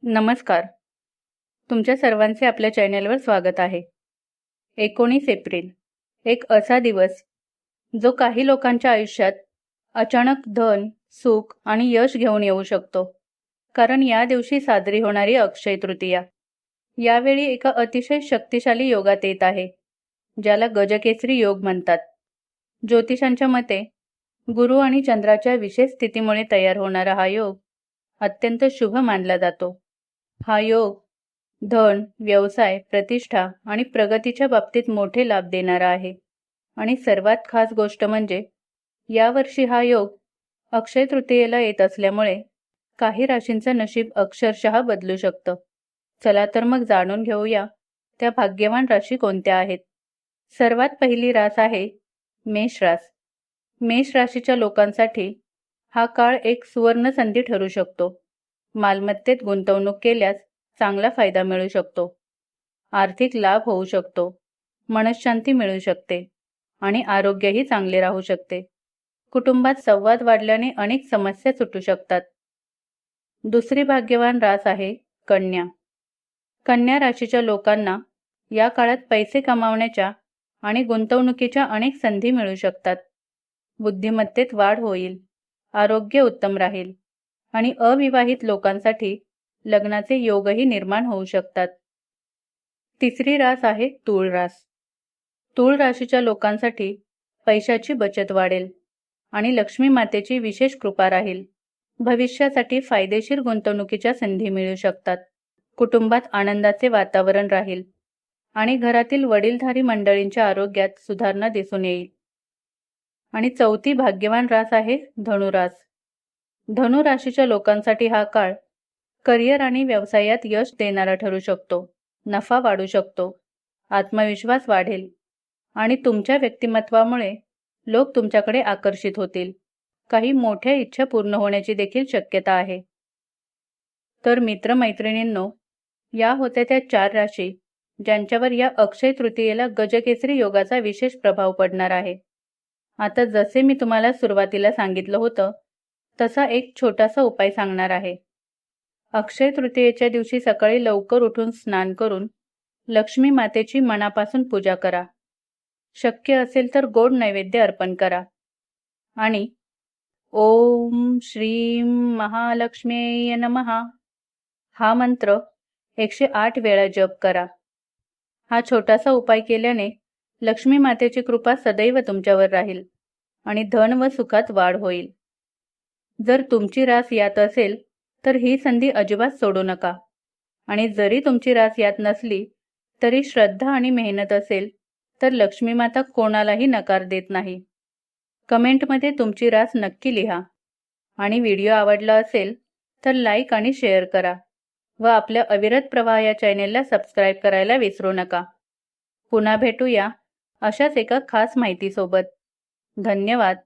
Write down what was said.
नमस्कार. तुमच्या सर्वांचे आपल्या चॅनेलवर स्वागत आहे. 19 एप्रिल एक असा दिवस जो काही लोकांच्या आयुष्यात अचानक धन, सुख आणि यश घेऊन येऊ शकतो. कारण या दिवशी साजरी होणारी अक्षय तृतीया यावेळी एका अतिशय शक्तिशाली योगात येत आहे, ज्याला गजकेसरी योग म्हणतात. ज्योतिषांच्या मते गुरु आणि चंद्राच्या विशेष स्थितीमुळे तयार होणारा हा योग अत्यंत शुभ मानला जातो. हा योग धन, व्यवसाय, प्रतिष्ठा आणि प्रगतीच्या बाबतीत मोठे लाभ देणारा आहे. आणि सर्वात खास गोष्ट म्हणजे यावर्षी हा योग अक्षय तृतीयेला येत असल्यामुळे काही राशींचं नशीब अक्षरशः बदलू शकतं. चला तर मग जाणून घेऊया त्या भाग्यवान राशी कोणत्या आहेत. सर्वात पहिली रास आहे मेष रास. मेष राशीच्या लोकांसाठी हा काळ एक सुवर्ण संधी ठरू शकतो. मालमत्तेत गुंतवणूक केल्यास चांगला फायदा मिळू शकतो. आर्थिक लाभ होऊ शकतो. मनःशांती मिळू शकते आणि आरोग्यही चांगले राहू शकते. कुटुंबात संवाद वाढल्याने अनेक समस्या सुटू शकतात. दुसरी भाग्यवान रास आहे कन्या. कन्या राशीच्या लोकांना या काळात पैसे कमावण्याच्या आणि गुंतवणुकीच्या अनेक संधी मिळू शकतात. बुद्धिमत्तेत वाढ होईल, आरोग्य उत्तम राहील आणि अविवाहित लोकांसाठी लग्नाचे योगही निर्माण होऊ शकतात. तिसरी रास आहे तूळ रास. तूळ राशीच्या लोकांसाठी पैशाची बचत वाढेल आणि लक्ष्मी मातेची विशेष कृपा राहील. भविष्यासाठी फायदेशीर गुंतवणुकीच्या संधी मिळू शकतात. कुटुंबात आनंदाचे वातावरण राहील आणि घरातील वडीलधारी मंडळींच्या आरोग्यात सुधारणा दिसून येईल. आणि चौथी भाग्यवान रास आहे धनुरास. धनु राशीच्या लोकांसाठी हा काळ करिअर आणि व्यवसायात यश देणारा ठरू शकतो. नफा वाढू शकतो, आत्मविश्वास वाढेल आणि तुमच्या व्यक्तिमत्वामुळे लोक तुमच्याकडे आकर्षित होतील. काही मोठ्या इच्छा पूर्ण होण्याची देखील शक्यता आहे. तर मित्रमैत्रिणींनो, या होत्या त्या 4 राशी ज्यांच्यावर या अक्षय तृतीयेला गजकेसरी योगाचा विशेष प्रभाव पडणार आहे. आता जसे मी तुम्हाला सुरुवातीला सांगितलं होतं तसा एक छोटासा उपाय सांगणार आहे. अक्षय तृतीयेच्या दिवशी सकाळी लवकर उठून स्नान करून लक्ष्मी मातेची मनापासून पूजा करा. शक्य असेल तर गोड नैवेद्य अर्पण करा आणि ओम श्रीं महालक्ष्म्यै नमः हा मंत्र 108 वेळा जप करा. हा छोटासा उपाय केल्याने लक्ष्मी मातेची कृपा सदैव तुमच्यावर राहील आणि धन व सुखात वाढ होईल. जर तुमची रास यात असेल तर ही संधी अजिबात सोडू नका. आणि जरी तुमची रास यात नसली तरी श्रद्धा आणि मेहनत असेल तर लक्ष्मी माता कोणालाही नकार देत नाही. कमेंटमध्ये तुमची रास नक्की लिहा आणि व्हिडिओ आवडला असेल तर लाईक आणि शेअर करा व आपल्या अविरत प्रवाह या चॅनेलला सबस्क्राईब करायला विसरू नका. पुन्हा भेटूया अशाच एका खास माहितीसोबत. धन्यवाद.